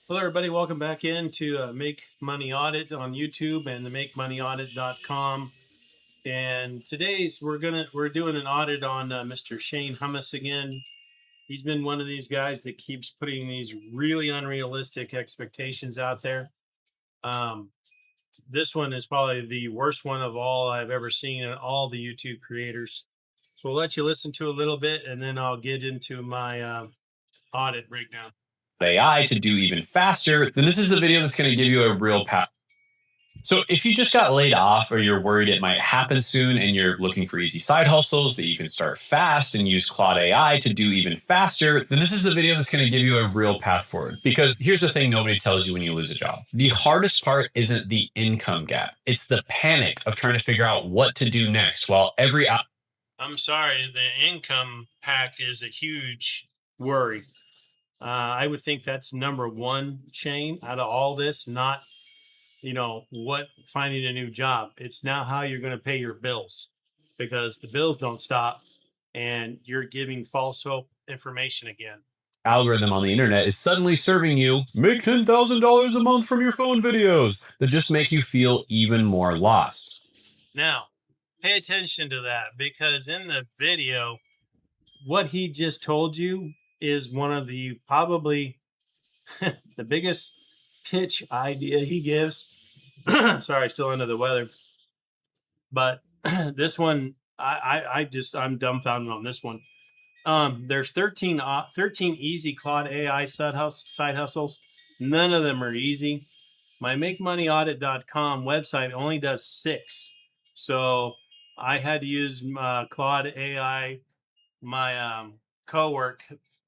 Hello, everybody. Welcome back into Make Money Audit on YouTube and the MakeMoneyAudit.com. And today's we're doing an audit on Mr. Shane Hummus again. He's been one of these guys that keeps putting these really unrealistic expectations out there. Um, this one is probably the worst one of all I've ever seen in all the YouTube creators. So we'll let you listen to a little bit, and then I'll get into my audit breakdown. AI to do even faster, then this is the video that's going to give you a real path. So if you just got laid off or you're worried it might happen soon and you're looking for easy side hustles that you can start fast and use Claude AI to do even faster, then this is the video that's going to give you a real path forward. Because here's the thing nobody tells you when you lose a job. The hardest part isn't the income gap. It's the panic of trying to figure out what to do next while every I'm sorry, the income pact is a huge worry. I would think that's number one, Shane, out of all this, not, what finding a new job. It's now how you're going to pay your bills because the bills don't stop and you're giving false hope information again. algorithm on the internet is suddenly serving you make $10,000 a month from your phone videos that just make you feel even more lost. Now, pay attention to that because in the video, what he just told you is one of the probably the biggest pitch idea he gives. Sorry, still under the weather. But this one, I'm dumbfounded on this one. There's 13 easy Claude AI side hustles. None of them are easy. My MakeMoneyAudit.com website only does 6. So I had to use Claude AI, my co-work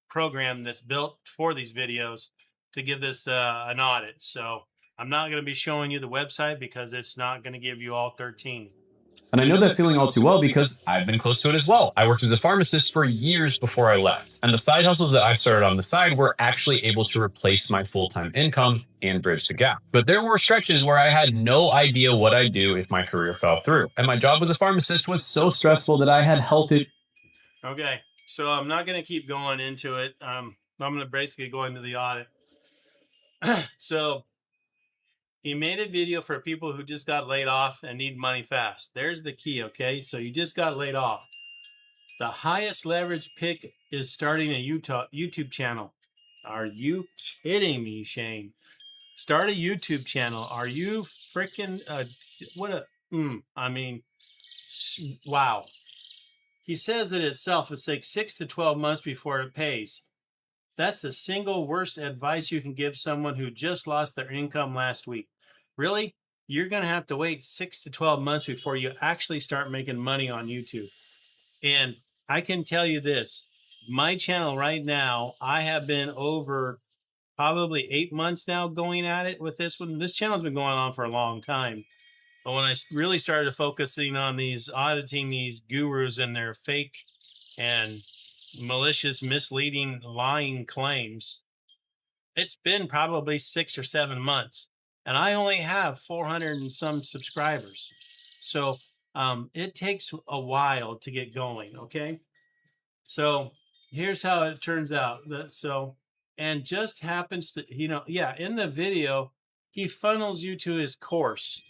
program that's built for these videos to give this an audit. So I'm not going to be showing you the website because it's not going to give you all 13. And I know that feeling all too well because I've been close to it as well. I worked as a pharmacist for years before I left. And the side hustles that I started on the side were actually able to replace my full time income and bridge the gap. But there were stretches where I had no idea what I'd do if my career fell through. And my job as a pharmacist was so stressful that I had health issues. Okay, so I'm not going to keep going into it. I'm going to basically go into the audit. So he made a video for people who just got laid off and need money fast. There's the key. Okay, so you just got laid off. The highest leverage pick is starting a YouTube channel. Are you kidding me, Shane? Start a YouTube channel. Are you freaking what a I mean, wow. He says it itself. It takes 6 to 12 months before it pays. That's the single worst advice you can give someone who just lost their income last week. Really? You're going to have to wait 6 to 12 months before you actually start making money on YouTube. And I can tell you this, my channel right now, I have been over probably 8 months now going at it with this one. This channel's been going on for a long time. But when I really started focusing on these auditing these gurus and their fake and malicious, misleading, lying claims, it's been probably 6 or 7 months. And I only have 400 and some subscribers. So it takes a while to get going. Okay. So here's how it turns out. And just happens to, yeah, in the video, he funnels you to his course.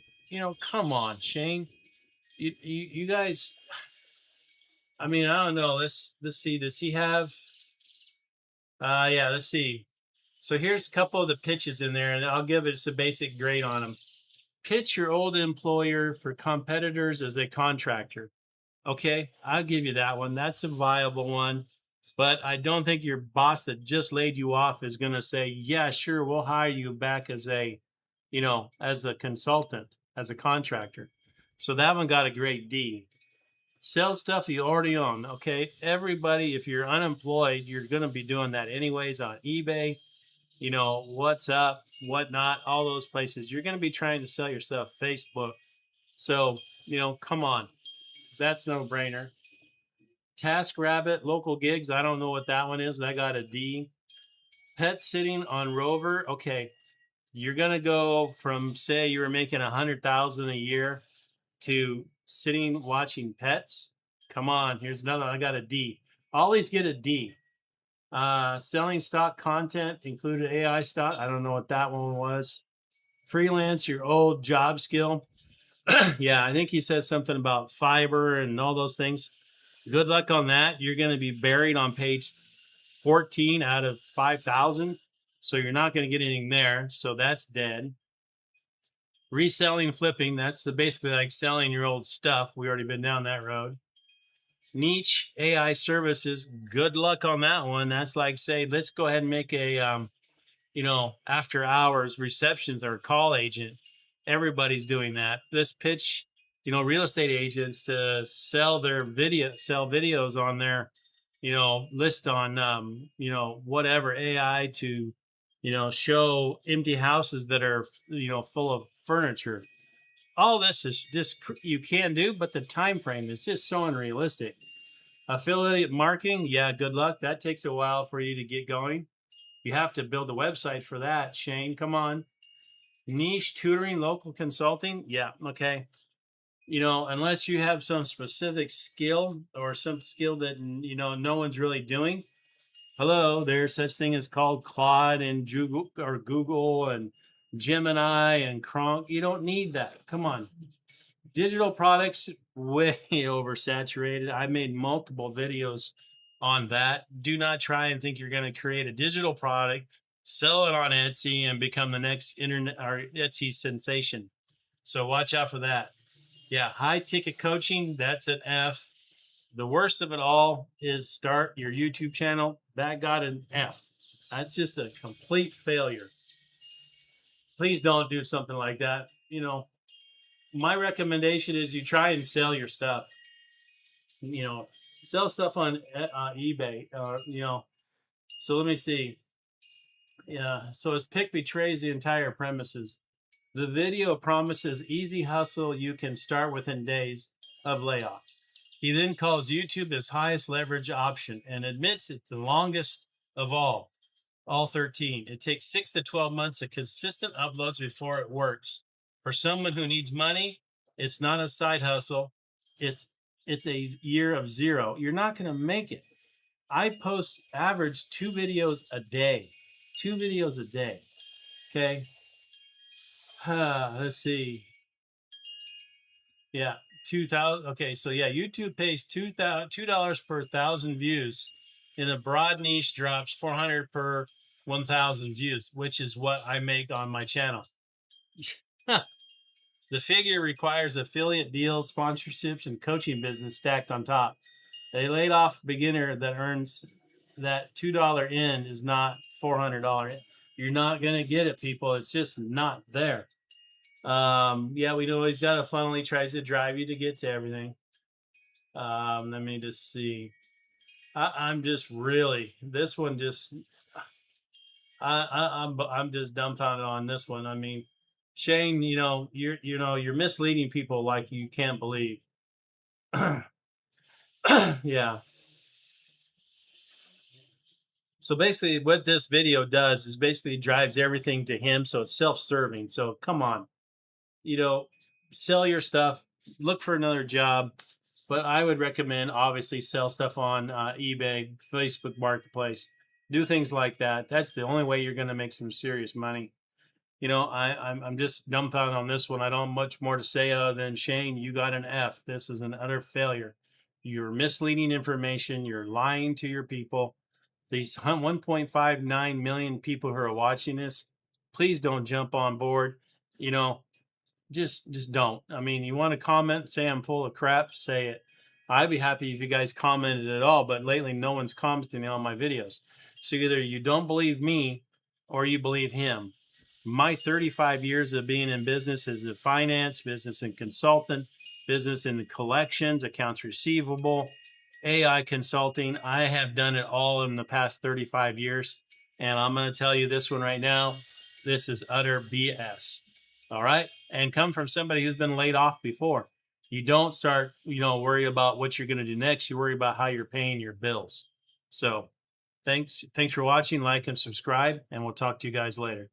Come on, Shane. You guys, I mean, I don't know. Let's see. Does he have, yeah, let's see. So here's a couple of the pitches in there, and I'll give it just a basic grade on them. Pitch your old employer for competitors as a contractor. Okay, I'll give you that one. That's a viable one. But I don't think your boss that just laid you off is going to say, yeah, sure, we'll hire you back as as a consultant, as a contractor. So that one got a great D. Sell stuff you already own. Okay, everybody, if you're unemployed, you're going to be doing that anyways on eBay, what's up, whatnot, all those places. You're going to be trying to sell your stuff, Facebook. So, come on. That's no brainer. Task Rabbit, local gigs. I don't know what that one is. I got a D. Pet sitting on Rover. Okay. You're going to go from, say, you were making 100,000 a year to sitting watching pets. Come on. Here's another one. I got a D. Always get a D. Selling stock content included AI stock. I don't know what that one was. Freelance your old job skill. Yeah, I think he said something about fiber and all those things. Good luck on that. You're going to be buried on page 14 out of 5,000. So you're not going to get anything there. So that's dead. Reselling, flipping. That's basically like selling your old stuff. We already been down that road. Niche AI services. Good luck on that one. That's like, say, let's go ahead and make a after hours receptions or call agent. Everybody's doing that. Let's pitch, real estate agents to sell videos on their, list on, whatever AI to, show empty houses that are, full of furniture. All this is just you can do, but the time frame is just so unrealistic. Affiliate marketing, yeah, good luck. That takes a while for you to get going. You have to build a website for that, Shane. Come on. Niche tutoring, local consulting. Yeah, okay. Unless you have some specific skill or some skill that no one's really doing. Hello, there's such thing as called Claude and Google and Gemini and Kronk. You don't need that. Come on. Digital products way oversaturated. I made multiple videos on that. Do not try and think you're going to create a digital product, sell it on Etsy, and become the next internet or Etsy sensation. So watch out for that. Yeah, high ticket coaching, that's an F. The worst of it all is start your YouTube channel. That got an F. That's just a complete failure. Please don't do something like that. My recommendation is you try and sell your stuff. you know, Sell stuff on eBay. So let me see. Yeah. So his pick betrays the entire premises. The video promises easy hustle you can start within days of layoff. He then calls YouTube his highest leverage option and admits it's the longest of all 13. It takes 6 to 12 months of consistent uploads before it works. For someone who needs money, it's not a side hustle. It's it's a year of zero. You're not going to make it. I post average 2 videos a day. 2 videos a day. Okay. Let's see. Yeah, 2,000. Okay, so yeah, YouTube pays $2 per 1,000 views. In a broad niche, drops 400 per 1,000 views, which is what I make on my channel. The figure requires affiliate deals, sponsorships, and coaching business stacked on top. A laid off beginner that earns that $2 in is not $400. You're not going to get it, people. It's just not there. Yeah, we know he's got a funnel. He tries to drive you to get to everything. Let me just see. I'm just really this one. Just I'm just dumbfounded on this one. I mean, Shane, you're misleading people like you can't believe. Yeah. So basically, what this video does is basically drives everything to him. So it's self-serving. So come on, you know, sell your stuff, look for another job. But I would recommend obviously sell stuff on eBay, Facebook Marketplace, do things like that. That's the only way you're going to make some serious money. I'm just dumbfounded on this one. I don't have much more to say other than Shane, you got an F. This is an utter failure. You're misleading information. You're lying to your people. These 1.59 million people who are watching this, please don't jump on board. You know, just don't. I mean, you want to comment, say I'm full of crap, say it. I'd be happy if you guys commented at all, but lately no one's commenting on my videos. So either you don't believe me or you believe him. My 35 years of being in business as a finance, business and consultant, business in the collections, accounts receivable, AI consulting, I have done it all in the past 35 years. And I'm going to tell you this one right now. This is utter BS. All right. And come from somebody who's been laid off before. You don't start, worry about what you're going to do next. You worry about how you're paying your bills. So thanks for watching, like and subscribe, and we'll talk to you guys later.